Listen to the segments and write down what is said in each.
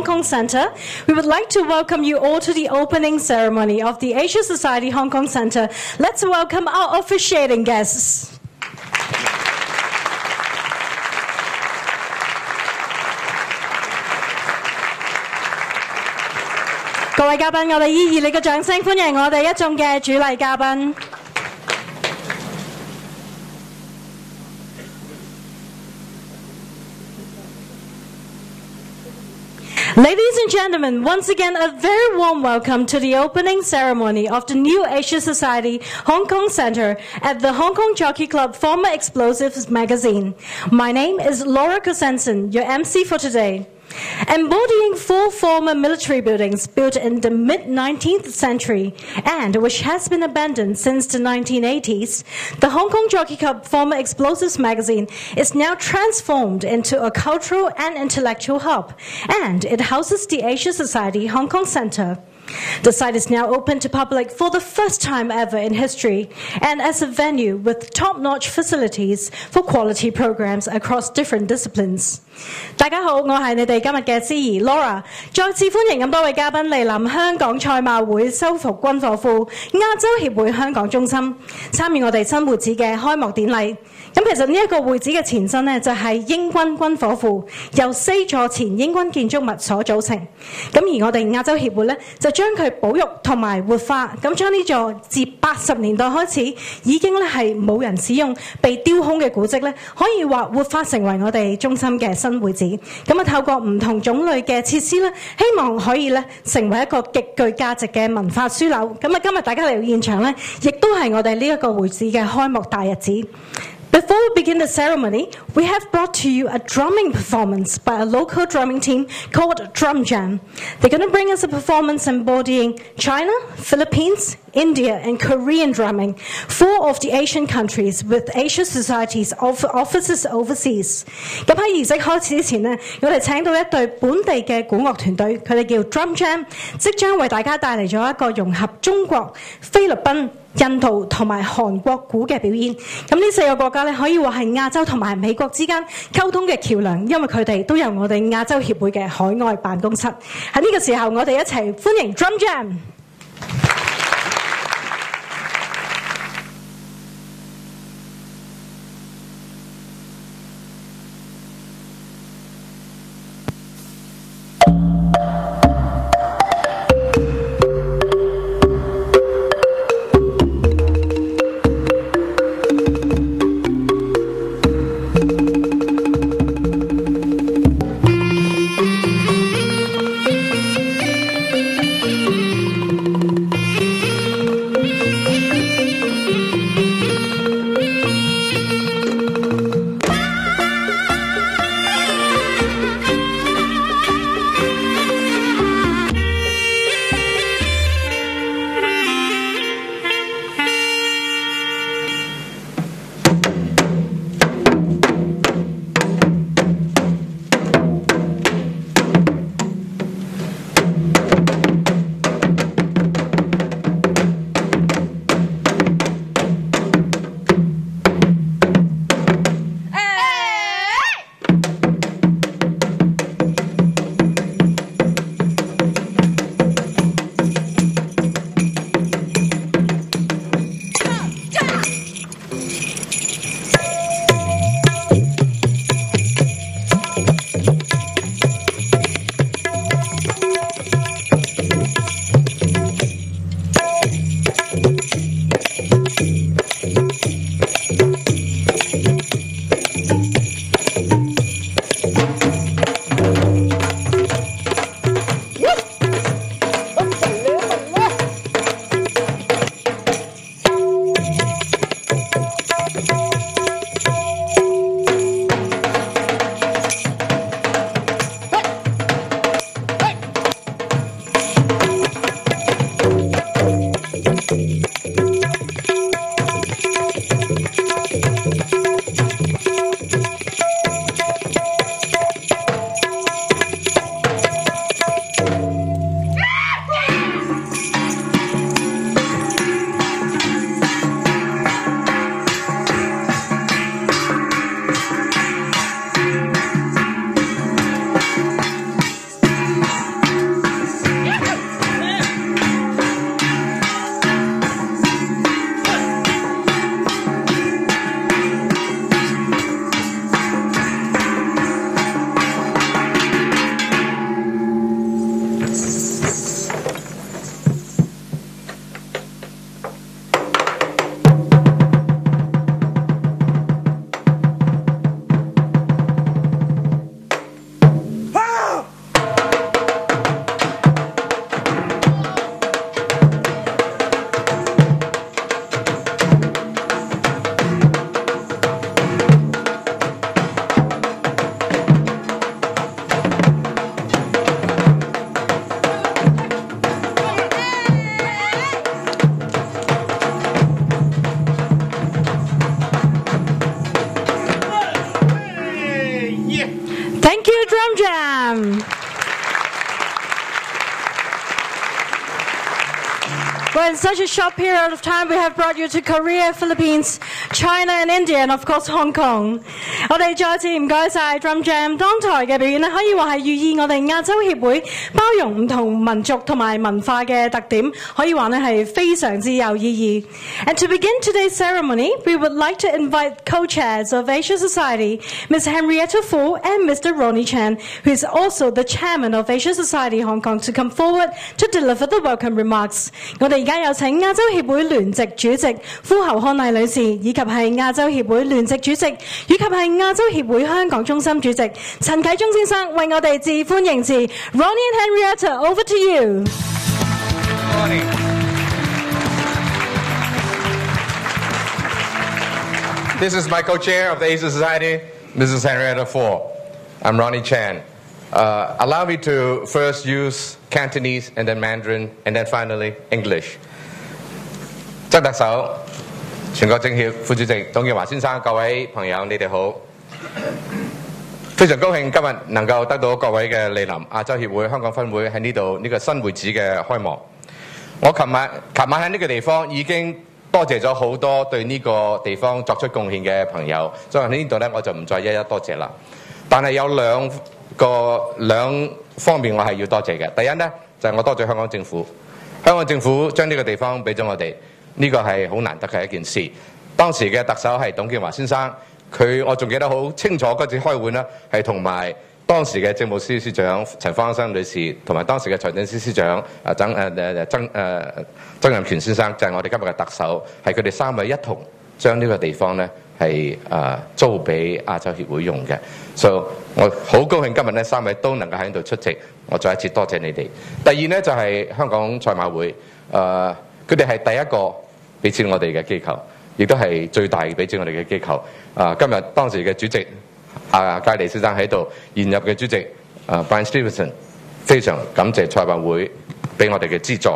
Kong Centre, we would like to welcome you all to the opening ceremony of the Asia Society Hong Kong Centre. Let's welcome our officiating guests. 各位嘉賓，我哋以熱烈嘅掌聲歡迎我哋一眾嘅主禮嘉賓。Ladies and gentlemen, once again a very warm welcome to the opening ceremony of the new Asia Society Hong Kong Centre at the Hong Kong Jockey Club Former Explosives magazine. My name is Laura Kosensen, your MC for today. Embodying 4 former military buildings built in the mid-19th century and which has been abandoned since the 1980s, the Hong Kong Jockey Club Former Explosives magazine is now transformed into a cultural and intellectual hub, and it houses the Asia Society Hong Kong Centre. The site is now open to public for the first time ever in history and as a venue with top-notch facilities for quality programs across different disciplines. 大家好，我係你哋今日嘅司儀 Laura， 再次歡迎咁多位嘉賓嚟臨香港賽馬會修復軍火庫亞洲協會香港中心參與我哋新會址嘅開幕典禮。咁其實呢一個會址嘅前身呢，就係英軍軍火庫，由4座前英軍建築物所組成。咁而我哋亞洲協會呢，就將佢保育同埋活化，咁將呢座自80年代開始已經咧係冇人使用、被丟空嘅古蹟咧，可以話活化成為我哋中心嘅新會址。咁啊，透過唔同種類嘅設施咧，希望可以咧成為一個極具價值嘅文化樞紐。咁啊，今日大家嚟到現場咧，亦都係我哋呢一個會址嘅開幕大日子。Before we begin the ceremony, we have brought to you a drumming performance by a local drumming team called Drum Jam. They're going to bring us a performance embodying China, Philippines, India and Korean drumming, 4 of the Asian countries with Asia Society's offices overseas. 咁喺儀式開始之前呢，我哋請到一隊本地嘅鼓樂團隊，佢哋叫 Drum Jam， 即將為大家帶嚟咗一個融合中國、菲律賓、印度同埋韓國鼓嘅表演。咁呢4個國家咧，可以話係亞洲同埋美國之間溝通嘅橋梁，因為佢哋都有我哋亞洲協會嘅海外辦公室。喺呢個時候，我哋一齊歡迎 Drum Jam。Well, in such a short period of time, we have brought you to Korea, Philippines, China and India, and of course Hong Kong. 我哋再次唔該晒 Drum Jam 當台嘅表演咧，可以話係寓意我哋亞洲協會包容唔同民族同埋文化嘅特點，可以話咧係非常之有意義。And to begin today's ceremony, we would like to invite co-chairs of Asia Society, Ms. Henrietta Fu and Mr. Ronnie Chan, who is also the chairman of Asia Society Hong Kong, to come forward to deliver the welcome remarks. 我哋而家有請亞洲協會聯席主席呼侯康麗女士，以及係亞洲協會聯席主席，以及係亞洲協會香港中心主席陳啟宗先生為我哋致歡迎辭。Ronnie and Henrietta, over to you. Good morning. This is my co-chair of the Asia Society, Mrs. Henrietta Fu. I'm Ronnie Chan. Allow me to first use Cantonese and then Mandarin and then finally English. 曾特首、全國政協副主席董建華先生，各位朋友，你哋好！非常高興今日能夠得到各位嘅莅臨亞洲協會香港分會喺呢度呢個新會址嘅開幕。我琴晚喺呢個地方已經多謝咗好多對呢個地方作出貢獻嘅朋友，所以喺呢度咧我就唔再一一多謝啦。但係有兩方面我係要多謝嘅。第一咧就係我多謝香港政府，香港政府將呢個地方俾咗我哋。呢個係好難得嘅一件事。當時嘅特首係董建華先生，我仲記得好清楚嗰次開會呢，係同埋當時嘅政務司司長陳方安生女士，同埋當時嘅財政司司長曾蔭權先生，就係我哋今日嘅特首，係佢哋三位一同將呢個地方呢係租俾亞洲協會用嘅。所以我好高興今日呢三位都能夠喺度出席，我再一次多謝你哋。第二呢，就係香港賽馬會，佢哋係第一個俾錢我哋嘅機構，亦都係最大俾錢我哋嘅機構。今日當時嘅主席佳利先生喺度，現任嘅主席Brian Stevenson， 非常感謝賽馬會俾我哋嘅資助。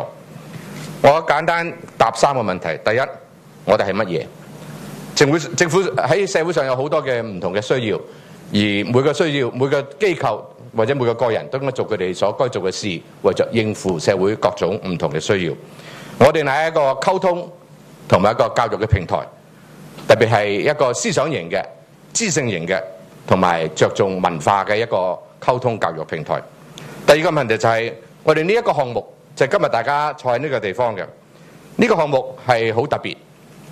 我簡單答三個問題。第一，我哋係乜嘢？政府喺社會上有好多嘅唔同嘅需要，而每個需要每個機構或者每個個人都應該做佢哋所該做嘅事，為咗應付社會各種唔同嘅需要。我哋係一個溝通同埋一個教育嘅平台，特別係一個思想型嘅、知性型嘅，同埋着重文化嘅一個溝通教育平台。第二個問題就係我哋呢一個項目，就係今日大家坐喺呢個地方嘅呢個項目係好特別，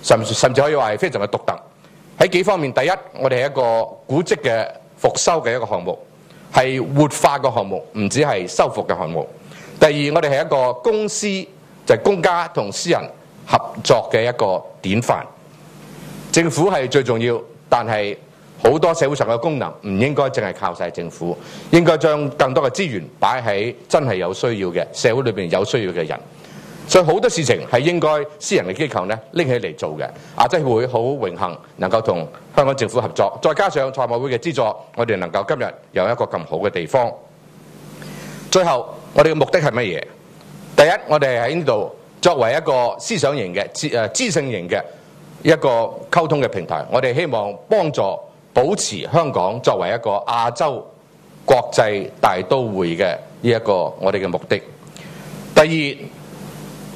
甚至可以話係非常嘅獨特。喺幾方面，第一，我哋係一個古蹟嘅復修嘅一個項目，係活化嘅項目，唔止係修復嘅項目。第二，我哋係一個公司。就係公家同私人合作嘅一個典範。政府係最重要，但係好多社會上嘅功能唔應該淨係靠晒政府，應該將更多嘅資源擺喺真係有需要嘅社會裏邊有需要嘅人。所以好多事情係應該私人嘅機構咧拎起嚟做嘅。亞洲協會好榮幸能夠同香港政府合作，再加上賽馬會嘅資助，我哋能夠今日有一個咁好嘅地方。最後，我哋嘅目的係乜嘢？第一，我哋喺呢度作為一個思想型嘅、知性型嘅一個溝通嘅平台，我哋希望幫助保持香港作為一個亞洲國際大都會嘅呢一個我哋嘅目的。第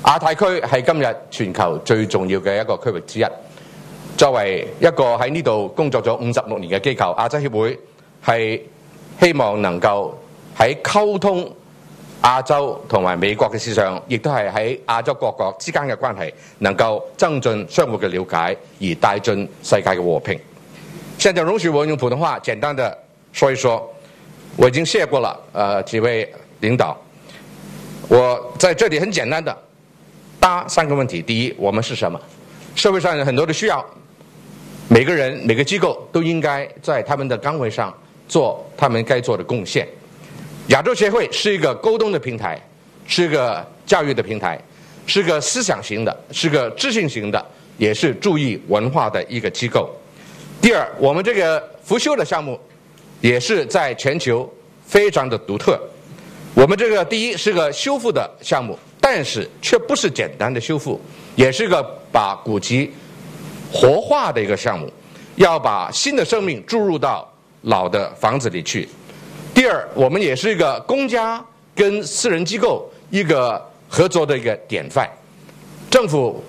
二，亞太區係今日全球最重要嘅一個區域之一。作為一個喺呢度工作咗56年嘅機構，亞洲協會係希望能夠喺溝通亞洲同埋美國嘅事上，亦都係喺亞洲各國之間嘅關係，能夠增進相互嘅了解，而帶進世界嘅和平。現在容許我用普通話簡單的說一說，我已經謝過了幾位領導。我在這裡很簡單的答三個問題。第一，我們是什麼？社會上有很多的需要，每個人每個機構都應該在他們的崗位上做他們該做的貢獻。亞洲協會是一個溝通的平台，是一個教育的平台，是個思想型的，是個知性型的，也是注意文化的一個機構。第二，我們這個復修的項目也是在全球非常的獨特。我們這個第一是個修復的項目，但是卻不是簡單的修復，也是個把古籍活化的一個項目，要把新的生命注入到老的房子裡去。第二，我們也是一個公家跟私人機構一個合作的一個典範。政府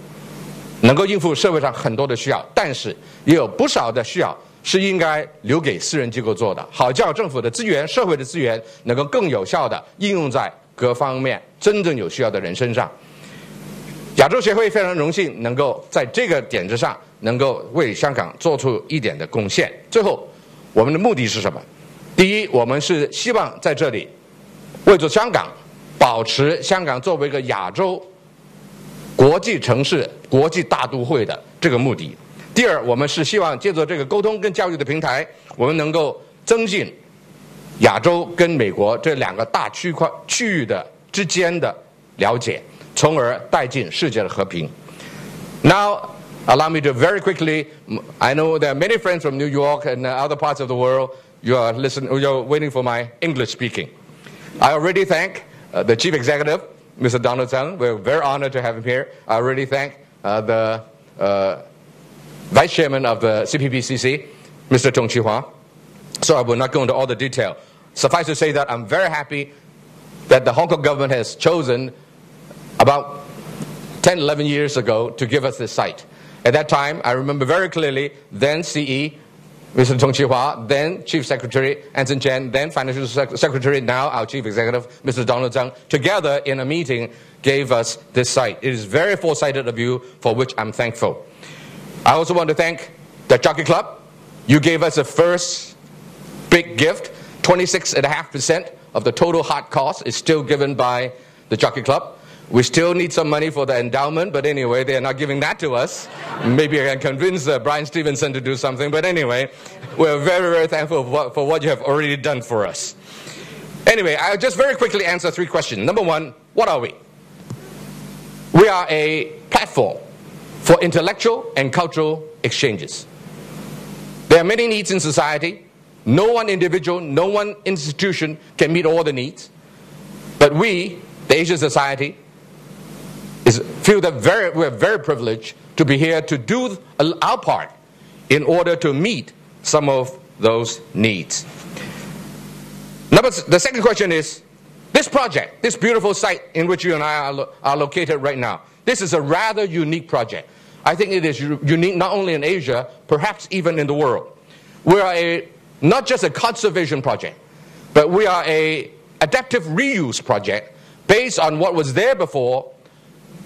能够应付社会上很多的需要，但是也有不少的需要是应该留给私人机构做的，好叫政府的资源、社会的资源能够更有效地应用在各方面真正有需要的人身上。亚洲协会非常荣幸能够在这个点子上能够为香港做出一点的贡献。最后，我们的目的是什么？第一，我们是希望在这里为着香港保持香港作为一个亚洲国际城市、国际大都会的这个目的。第二，我们是希望借着这个沟通跟教育的平台，我们能够增进亚洲跟美国这两个大区域的之间的了解，从而带进世界的和平。Now, allow me to very quickly, I know there are many friends from New York and other parts of the world, you're waiting for my English speaking. I already thank the Chief Executive, Mr. Donald Tsang. We're very honored to have him here. I already thank the Vice Chairman of the CPPCC, Mr. Zhong Qihua. So I will not go into all the detail. Suffice to say that I'm very happy that the Hong Kong government has chosen about 10, 11 years ago to give us this site. At that time, I remember very clearly, then CE, Mr. Zhong Qihua, then Chief Secretary Anson Chen, then Financial Secretary, now our Chief Executive, Mr. Donald Tsang, together in a meeting gave us this site. It is very foresighted of you, for which I'm thankful. I also want to thank the Jockey Club. You gave us a first big gift. 26.5% of the total hard cost is still given by the Jockey Club. We still need some money for the endowment, but anyway, they are not giving that to us. Maybe I can convince Brian Stevenson to do something, but anyway, we're very, very thankful for what you have already done for us. Anyway, I'll just very quickly answer 3 questions. Number 1, what are we? We are a platform for intellectual and cultural exchanges. There are many needs in society. No one individual, no one institution can meet all the needs. But we, the Asian Society, feel that we're very privileged to be here to do our part in order to meet some of those needs. The second question is, this project, this beautiful site in which you and I are located right now, this is a rather unique project. I think it is unique not only in Asia, perhaps even in the world. We are not just a conservation project, but we are an adaptive reuse project based on what was there before,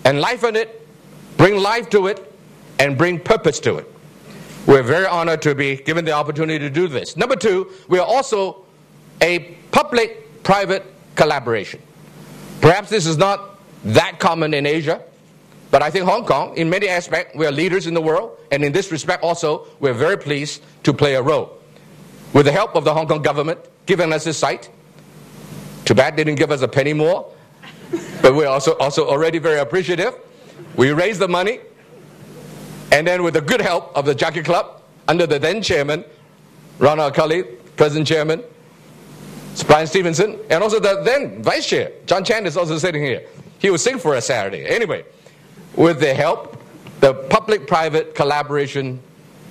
enliven it, bring life to it, and bring purpose to it. We're very honored to be given the opportunity to do this. Number 2, we are also a public-private collaboration. Perhaps this is not that common in Asia, but I think Hong Kong, in many aspects, we are leaders in the world, and in this respect also, we're very pleased to play a role. With the help of the Hong Kong government giving us this site, too bad they didn't give us a penny more, but we're also already very appreciative. We raised the money, and then with the good help of the Jockey Club, under the then chairman, Ronald Cully, present chairman, Brian Stevenson, and also the then vice chair, John Chan is also sitting here. He will sing for us Saturday. Anyway, with their help, the public-private collaboration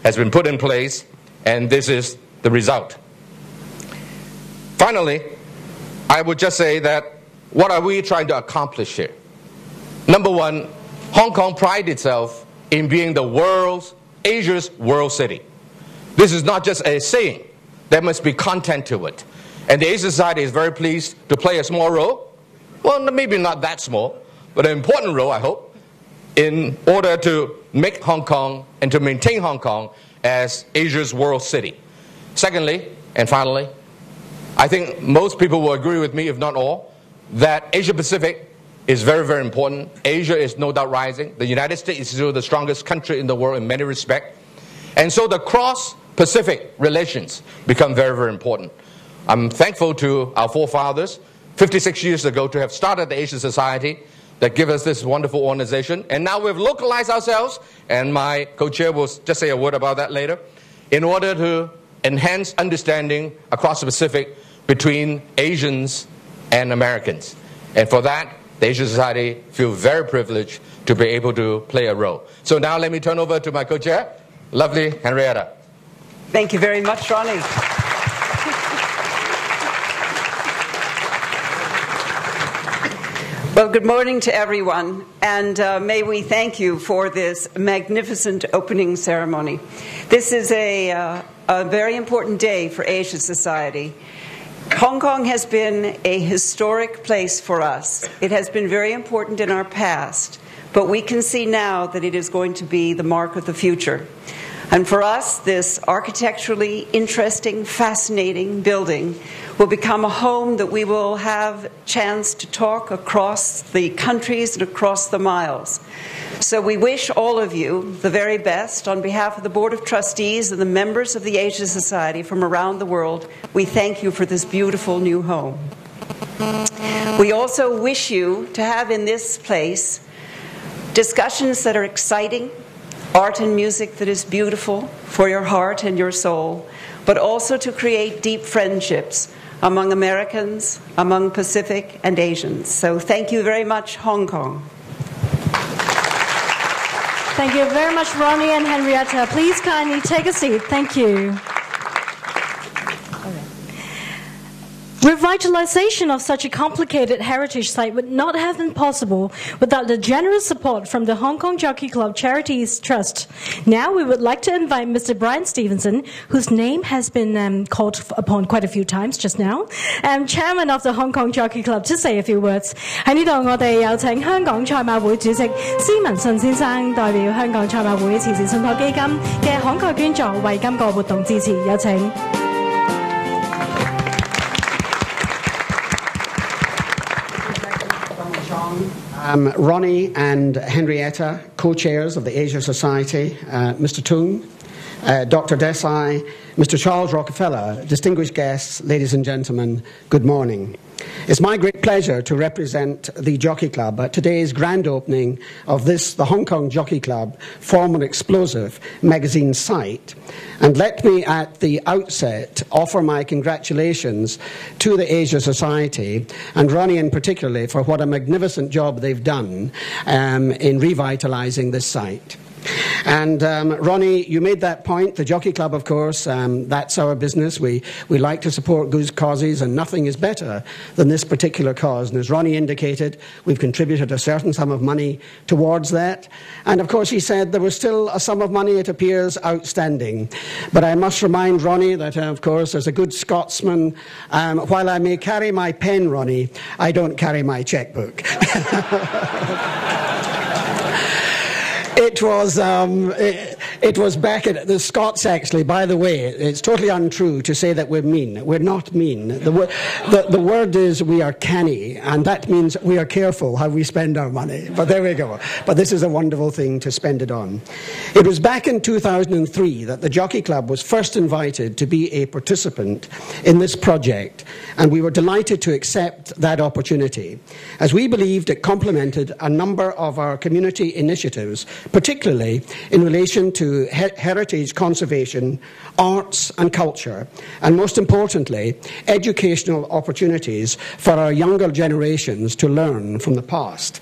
has been put in place, and this is the result. Finally, I would just say that what are we trying to accomplish here? Number 1, Hong Kong prides itself in being Asia's world city. This is not just a saying. There must be content to it. And the Asian Society is very pleased to play a small role. Well, maybe not that small, but an important role, I hope, in order to make Hong Kong and to maintain Hong Kong as Asia's world city. Secondly, and finally, I think most people will agree with me, if not all, that Asia-Pacific is very, very important. Asia is no doubt rising. The United States is still the strongest country in the world in many respects. And so the cross-Pacific relations become very, very important. I'm thankful to our forefathers 56 years ago to have started the Asian Society that give us this wonderful organization. And now we've localized ourselves, and my co-chair will just say a word about that later, in order to enhance understanding across the Pacific between Asians and Americans. And for that, the Asian Society feels very privileged to be able to play a role. So now let me turn over to my co-chair, lovely Henrietta. Thank you very much, Ronnie. Well, good morning to everyone, and may we thank you for this magnificent opening ceremony. This is a very important day for Asia Society. Hong Kong has been a historic place for us. It has been very important in our past, but we can see now that it is going to be the mark of the future. And for us, this architecturally interesting, fascinating building will become a home that we will have a chance to talk across the countries and across the miles. So we wish all of you the very best. On behalf of the Board of Trustees and the members of the Asia Society from around the world, we thank you for this beautiful new home. We also wish you to have in this place discussions that are exciting, art and music that is beautiful for your heart and your soul, but also to create deep friendships among Americans, among Pacific and Asians. So thank you very much, Hong Kong. Thank you very much, Ronnie and Henrietta. Please kindly take a seat. Thank you. Revitalization of such a complicated heritage site would not have been possible without the generous support from the Hong Kong Jockey Club Charities Trust. Now we would like to invite Mr. Brian Stevenson, whose name has been called upon quite a few times just now, Chairman of the Hong Kong Jockey Club, to say a few words. 喺呢度我哋有請香港賽馬會主席施文信先生代表香港賽馬會慈善信託基金嘅慷慨捐助為今個活動致辭，有請。Ronnie and Henrietta, co-chairs of the Asia Society, Mr. Tung, Dr. Desai, Mr. Charles Rockefeller, distinguished guests, ladies and gentlemen, good morning. It's my great pleasure to represent the Jockey Club at today's grand opening of the Hong Kong Jockey Club Formal Explosive magazine site. And let me at the outset offer my congratulations to the Asia Society and Ronnie in particular for what a magnificent job they've done in revitalising this site. And Ronnie, you made that point. The Jockey Club, of course, that's our business. We like to support good causes, and nothing is better than this particular cause. And as Ronnie indicated, we've contributed a certain sum of money towards that. And of course, he said there was still a sum of money, it appears, outstanding. But I must remind Ronnie that, of course, as a good Scotsman, while I may carry my pen, Ronnie, I don't carry my chequebook. It was back at the Scots, actually, by the way. It's totally untrue to say that we're mean. We're not mean. The word is we are canny, and that means we are careful how we spend our money. But there we go. But this is a wonderful thing to spend it on. It was back in 2003 that the Jockey Club was first invited to be a participant in this project, and we were delighted to accept that opportunity, as we believed it complemented a number of our community initiatives, particularly in relation to heritage conservation, arts and culture, and most importantly, educational opportunities for our younger generations to learn from the past.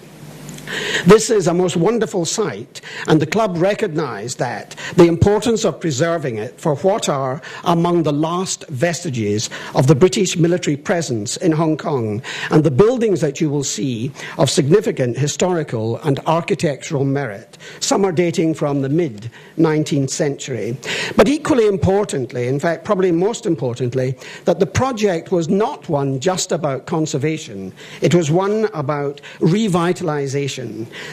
This is a most wonderful site, and the club recognised that the importance of preserving it for what are among the last vestiges of the British military presence in Hong Kong, and the buildings that you will see of significant historical and architectural merit. Some are dating from the mid-19th century. But equally importantly, in fact probably most importantly, that the project was not one just about conservation. It was one about revitalisation,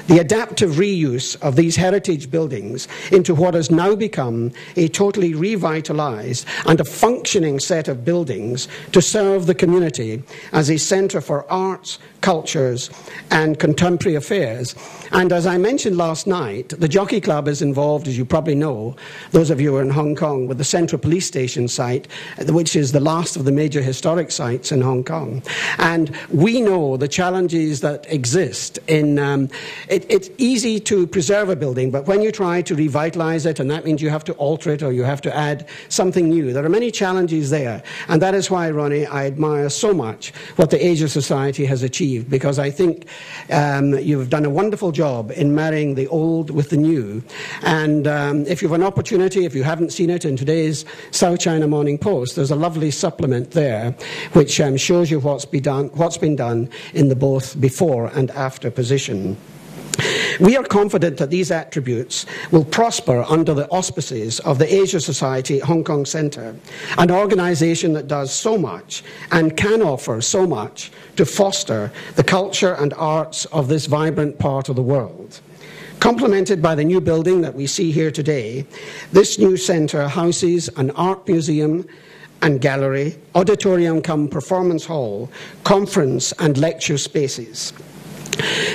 the adaptive reuse of these heritage buildings into what has now become a totally revitalised and a functioning set of buildings to serve the community as a centre for arts, cultures and contemporary affairs. And as I mentioned last night, the Jockey Club is involved, as you probably know, those of you who are in Hong Kong, with the Central Police Station site, which is the last of the major historic sites in Hong Kong. And we know the challenges that exist in it's easy to preserve a building, but when you try to revitalize it, and that means you have to alter it or you have to add something new, there are many challenges there. And that is why, Ronnie, I admire so much what the Asia Society has achieved, because I think you've done a wonderful job in marrying the old with the new. And if you have an opportunity, if you haven't seen it, in today's South China Morning Post, there's a lovely supplement there which shows you what's been done in the both before and after position. We are confident that these attributes will prosper under the auspices of the Asia Society Hong Kong Centre, an organisation that does so much and can offer so much to foster the culture and arts of this vibrant part of the world. Complemented by the new building that we see here today, this new centre houses an art museum and gallery, auditorium cum performance hall, conference and lecture spaces.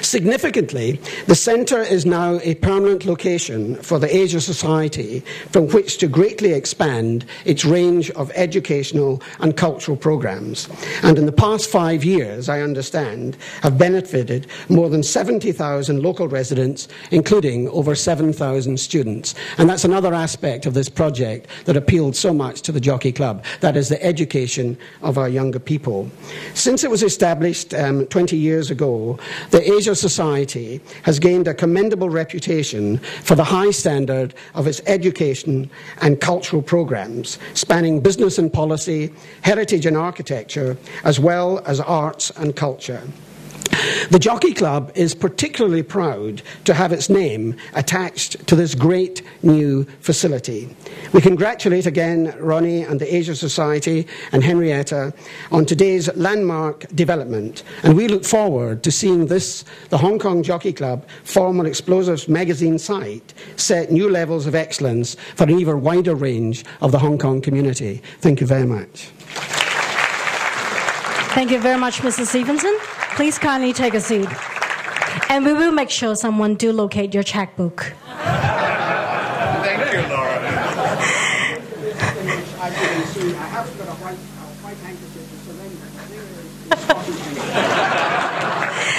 Significantly, the centre is now a permanent location for the Asia Society from which to greatly expand its range of educational and cultural programmes. And in the past 5 years, I understand, have benefited more than 70,000 local residents, including over 7,000 students. And that's another aspect of this project that appealed so much to the Jockey Club, that is the education of our younger people. Since it was established 20 years ago, the Asia Society has gained a commendable reputation for the high standard of its education and cultural programs, spanning business and policy, heritage and architecture, as well as arts and culture. The Jockey Club is particularly proud to have its name attached to this great new facility. We congratulate again Ronnie and the Asia Society and Henrietta on today's landmark development, and we look forward to seeing this, the Hong Kong Jockey Club Formal Explosives magazine site, set new levels of excellence for an even wider range of the Hong Kong community. Thank you very much. Thank you very much, Mr. Stevenson. Please kindly take a seat. And we will make sure someone do locate your checkbook. Thank you, Laura. I have got a white handkerchief to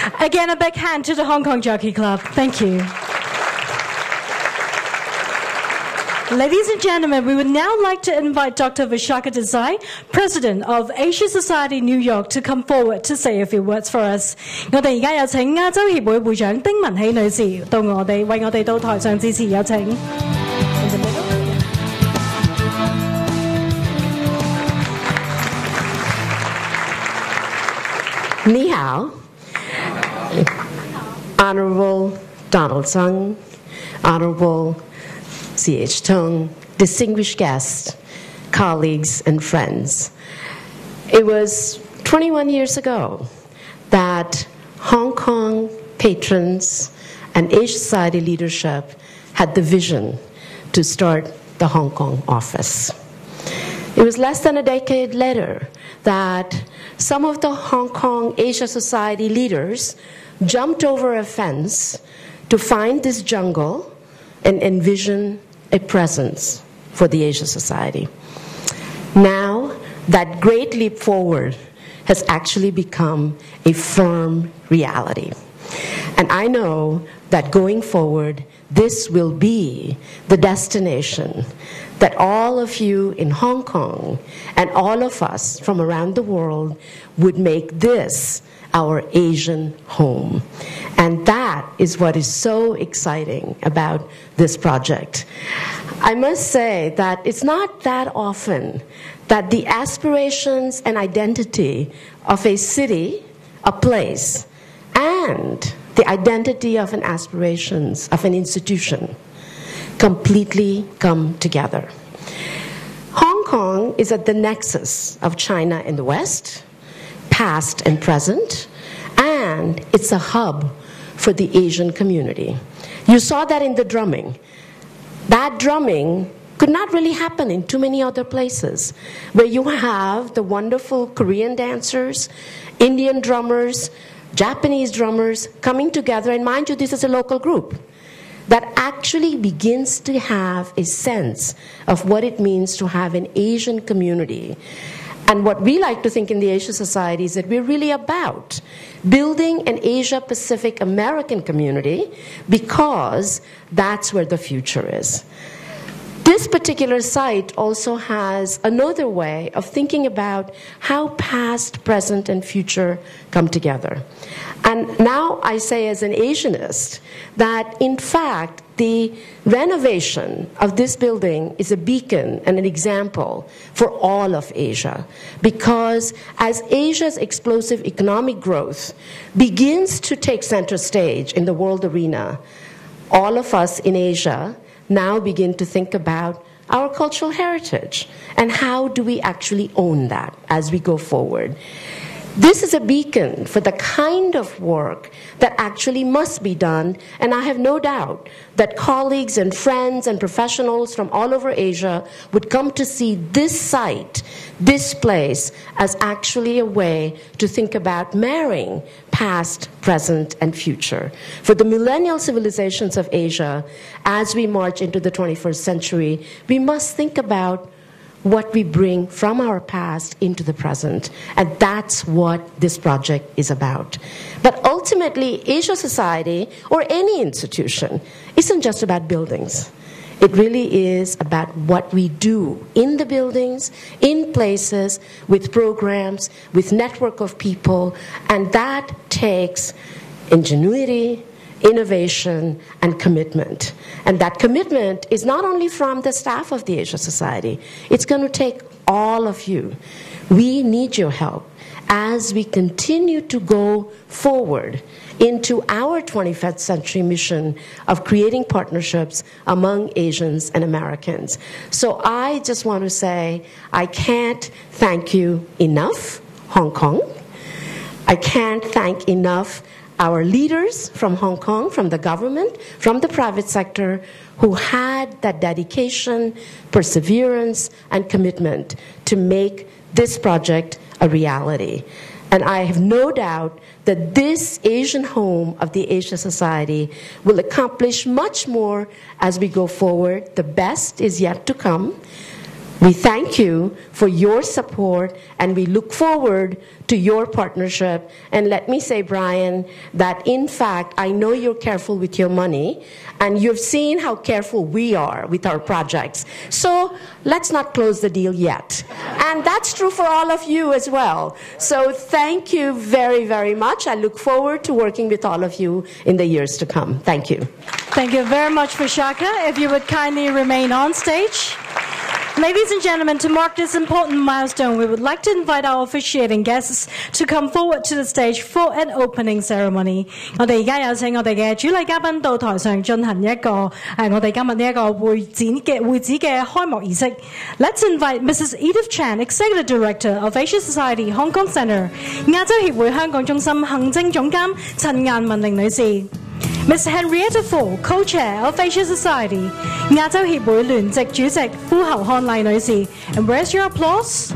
surrender. Again, a big hand to the Hong Kong Jockey Club. Thank you. Ladies and gentlemen, we would now like to invite Dr. Vishaka Desai, President of Asia Society New York, to come forward to say a few words for us. 我哋而家有請亞洲協會會長丁文喜女士到為我哋到台上致辭，有請。你好, Honorable Donald Tsang, Honorable C.H. Tung, distinguished guests, colleagues, and friends. It was 21 years ago that Hong Kong patrons and Asia Society leadership had the vision to start the Hong Kong office. It was less than a decade later that some of the Hong Kong Asia Society leaders jumped over a fence to find this jungle and envision a presence for the Asia Society. Now, that great leap forward has actually become a firm reality. And I know that going forward, this will be the destination that all of you in Hong Kong and all of us from around the world would make this our Asian home. And that is what is so exciting about this project. I must say that it's not that often that the aspirations and identity of a city, a place, and the identity of an aspirations of an institution completely come together. Hong Kong is at the nexus of China in the West, past and present, and it's a hub for the Asian community. You saw that in the drumming. That drumming could not really happen in too many other places, where you have the wonderful Korean dancers, Indian drummers, Japanese drummers coming together, and mind you, this is a local group that actually begins to have a sense of what it means to have an Asian community And what we like to think in the Asia Society is that we're really about building an Asia-Pacific American community because that's where the future is. This particular site also has another way of thinking about how past, present, and future come together. And now I say as an Asianist that, in fact, the renovation of this building is a beacon and an example for all of Asia. Because as Asia's explosive economic growth begins to take center stage in the world arena, all of us in Asia now begin to think about our cultural heritage and how do we actually own that as we go forward. This is a beacon for the kind of work that actually must be done, and I have no doubt that colleagues and friends and professionals from all over Asia would come to see this site, this place, as actually a way to think about marrying past, present, and future. For the millennial civilizations of Asia, as we march into the 21st century, we must think about what we bring from our past into the present. And that's what this project is about. But ultimately, Asia Society, or any institution, isn't just about buildings. It really is about what we do in the buildings, in places, with programs, with network of people, and that takes ingenuity, innovation, and commitment. And that commitment is not only from the staff of the Asia Society, it's going to take all of you. We need your help as we continue to go forward into our 21st century mission of creating partnerships among Asians and Americans. So I just want to say, I can't thank you enough, Hong Kong. I can't thank enough our leaders from Hong Kong, from the government, from the private sector, who had that dedication, perseverance, and commitment to make this project a reality. And I have no doubt that this Asian home of the Asia Society will accomplish much more as we go forward. The best is yet to come. We thank you for your support, and we look forward to your partnership. And let me say, Brian, that in fact, I know you're careful with your money, and you've seen how careful we are with our projects. So let's not close the deal yet. And that's true for all of you as well. So thank you very, very much. I look forward to working with all of you in the years to come. Thank you. Thank you very much, Vishaka. If you would kindly remain on stage. Ladies and gentlemen, to mark this important milestone, we would like to invite our officiating guests to come forward to the stage for an opening ceremony. 我哋而家有請我哋嘅主禮嘉賓到台上進行一個我哋今日呢一個會址嘅開幕儀式。Let's invite Mrs. Edith Chan, Executive Director of Asia Society Hong Kong Centre, 亞洲協會香港中心行政總監陳顏文玲女士。Ms. Henrietta Ford, Co-Chair of Asia Society, 亞洲協會聯席主席呼侯漢麗女士。And where's your applause?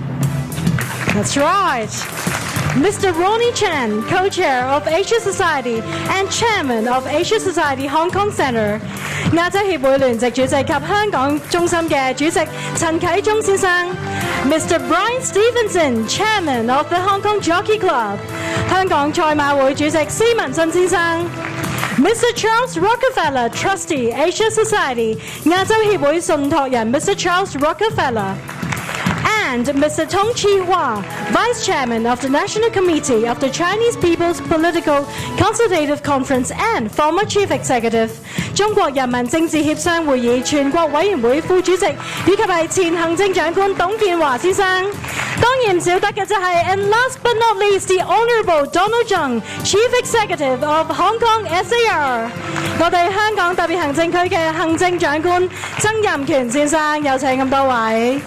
That's right. Mr. Ronnie Chan, Co-Chair of Asia Society and Chairman of Asia Society Hong Kong Centre, 亞洲協會聯席主席及香港中心嘅主席陳啟宗先生。Mr. Brian Stevenson, Chairman of the Hong Kong Jockey Club, 香港賽馬會主席施文信先生。Mr. Charles Rockefeller, Trustee, Asia Society, 亞洲協會信託人 Mr. Charles Rockefeller. And Mr. Tong Chi-hua, Vice Chairman of the National Committee of the Chinese People's Political Consultative Conference and former Chief Executive, 中國人民政治協商會議全國委員會副主席，以及係前行政長官董建華先生。當然唔少得嘅就係 and last but not least, the Honourable Donald Tsang, Chief Executive of Hong Kong SAR. 我哋香港特別行政區嘅行政長官曾蔭權先生，有請咁多位。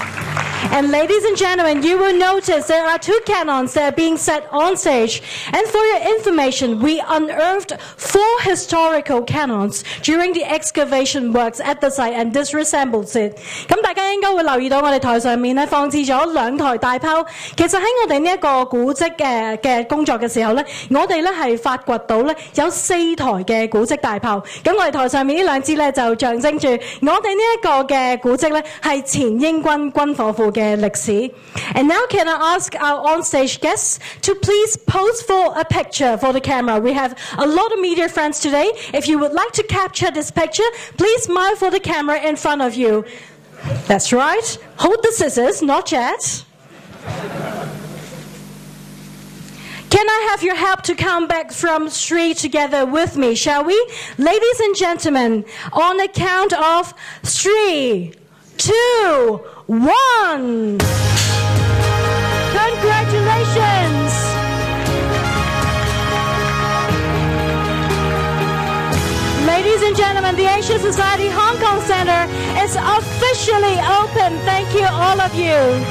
And ladies and gentlemen, you will notice there are two cannons that are being set on stage. And for your information, we unearthed 4 historical cannons during the excavation works at the site, and this resembles it. 咁大家應該會留意到我哋台上面咧放置咗2台大炮。其實喺我哋呢一個古蹟嘅工作嘅時候咧，我哋咧係發掘到咧有4台嘅古蹟大炮。咁我哋台上面呢2支咧就象徵住我哋呢一個嘅古蹟咧係前英軍軍火庫嘅嘅歷史。And now can I ask our on-stage guests to please pose for a picture for the camera. We have a lot of media friends today. If you would like to capture this picture, please smile for the camera in front of you. That's right. Hold the scissors, not yet. Can I have your help to come back from 3 together with me, shall we? Ladies and gentlemen, on the count of 3, 2, 1. Congratulations! Ladies and gentlemen, the Asia Society Hong Kong Centre is officially open. Thank you, all of you.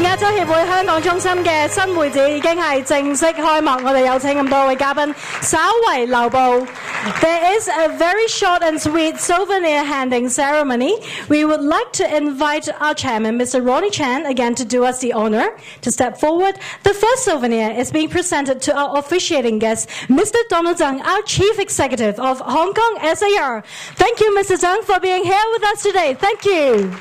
亞洲協會香港中心嘅新會址已經係正式開幕，我哋有請咁多位嘉賓稍為留步。There is a very short and sweet souvenir handing ceremony. We would like to invite our chairman, Mr. Ronnie Chan, again to do us the honor to step forward. The first souvenir is being presented to our officiating guest, Mr. Donald Tsang, our Chief Executive of Hong Kong SAR. Thank you, Mr. Tsang, for being here with us today. Thank you.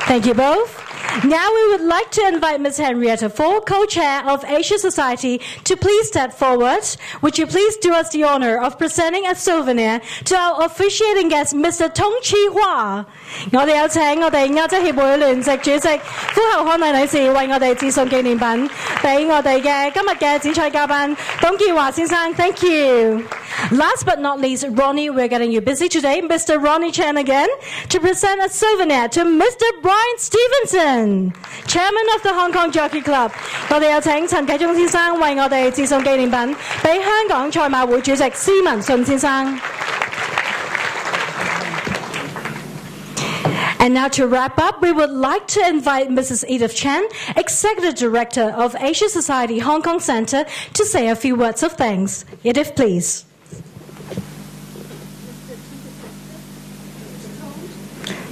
Thank you both. Now we would like to invite Ms. Henrietta Ford, co-chair of Asia Society, to please step forward. Would you please do us the honor of presenting a souvenir to our officiating guest, Mr. Tong Chi Hua. 我哋有請我哋亞洲協會聯席主席夫后康麗女士為我哋致送紀念品，俾我哋嘅今日嘅剪彩嘉賓董建華先生。Thank you. Last but not least, Ronnie, we're getting you busy today. Mr. Ronnie Chan again to present a souvenir to Mr. Brian Stevenson, Chairman of the Hong Kong Jockey Club. 我哋有請陳啟宗先生為我哋致送紀念品，俾香港賽馬會主席施文信先生。And now to wrap up, we would like to invite Mrs. Edith Chan, Executive Director of Asia Society Hong Kong Centre, to say a few words of thanks. Edith, please.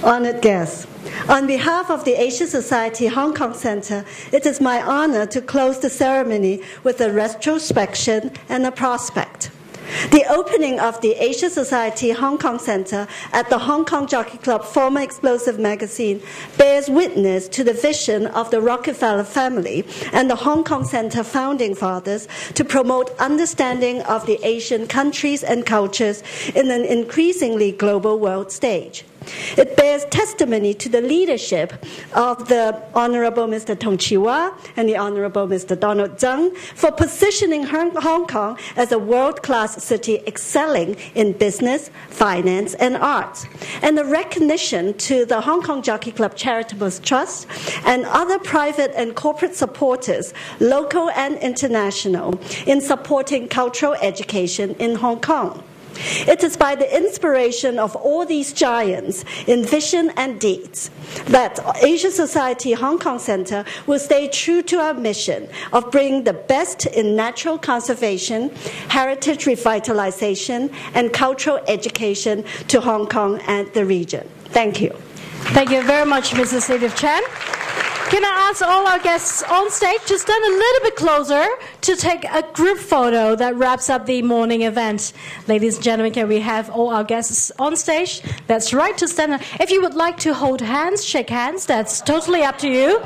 Honored guests, on behalf of the Asia Society Hong Kong Centre, it is my honor to close the ceremony with a retrospection and a prospect. The opening of the Asia Society Hong Kong Centre at the Hong Kong Jockey Club former Explosive magazine bears witness to the vision of the Rockefeller family and the Hong Kong Centre founding fathers to promote understanding of the Asian countries and cultures in an increasingly global world stage. It bears testimony to the leadership of the Honourable Mr. Tong Chi Hua and the Honourable Mr. Donald Tsang for positioning Hong Kong as a world-class city excelling in business, finance and arts, and the recognition to the Hong Kong Jockey Club Charitable Trust and other private and corporate supporters, local and international, in supporting cultural education in Hong Kong. It is by the inspiration of all these giants in vision and deeds that Asia Society Hong Kong Centre will stay true to our mission of bringing the best in natural conservation, heritage revitalization, and cultural education to Hong Kong and the region. Thank you. Thank you very much, Mrs. Edith Chan. Can I ask all our guests on stage to stand a little bit closer to take a group photo that wraps up the morning event? Ladies and gentlemen, can we have all our guests on stage? That's right, to stand. If you would like to hold hands, shake hands, that's totally up to you.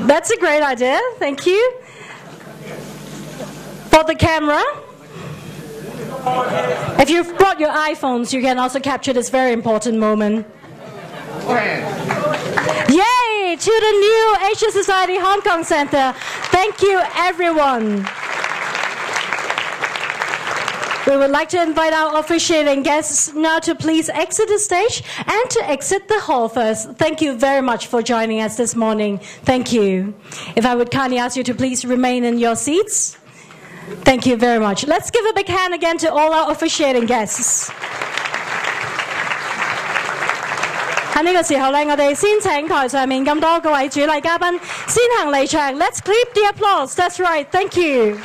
That's a great idea. Thank you. For the camera, if you've brought your iPhones, you can also capture this very important moment. Yay! To the new Asia Society Hong Kong Centre. Thank you, everyone. We would like to invite our officiating guests now to please exit the stage and to exit the hall first. Thank you very much for joining us this morning. Thank you. If I would kindly ask you to please remain in your seats. Thank you very much. Let's give a big hand again to all our officiating guests. 喺呢個時候咧，我哋先請台上面咁多各位主禮嘉賓先行離場。Let's clap the applause. That's right. Thank you.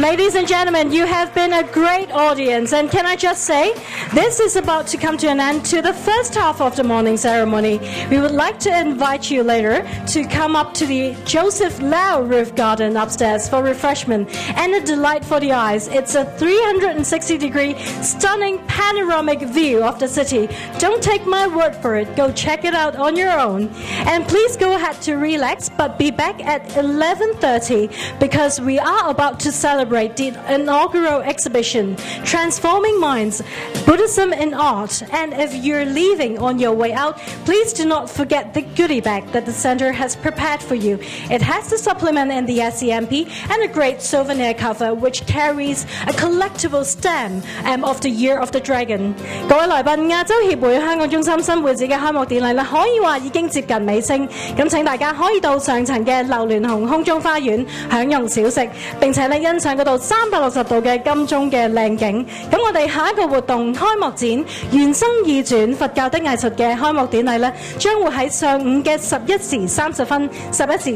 Ladies and gentlemen, you have been a great audience, and can I just say This is about to come to an end to the first half of the morning ceremony. We would like to invite you later to come up to the Joseph Lau Roof Garden upstairs for refreshment and a delight for the eyes. It's a 360-degree stunning panoramic view of the city. Don't take my word for it. Go check it out on your own. And please go ahead to relax, but be back at 11:30 because we are about to celebrate the inaugural exhibition, Transforming Minds, Buddhism in Art. And if you're leaving on your way out, please do not forget the goodie bag that the center has prepared for you. It has the supplement and the SEMP and a great souvenir cover which carries a collectible stamp of the Year of the Dragon. 各位來賓，亞洲協會香港中心新會址嘅開幕典禮可以話已經接近尾聲，咁請大家可以到上層嘅榴蓮紅空中花園享用小食，並且欣賞嗰度360度嘅金鐘嘅靚景。咁我哋下一個活動開幕展原生義傳佛教的藝術嘅開幕典禮將會喺上午嘅11時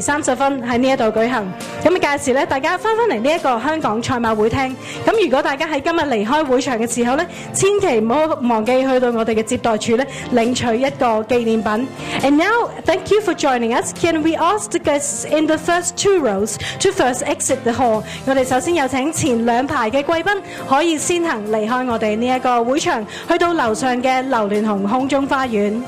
30分喺呢一度舉行。咁介紹大家翻嚟呢一個香港賽馬會廳。咁如果大家喺今日離開會場嘅時候千祈唔好忘記去到我哋嘅接待處領取一個紀念品。And now, thank you for joining us. Can we ask the guests in the first 2 rows to first exit the hall? 我哋首先有請前2排嘅貴賓可以先行離開我哋呢一個會場，去到樓上嘅榴蓮紅空中花園。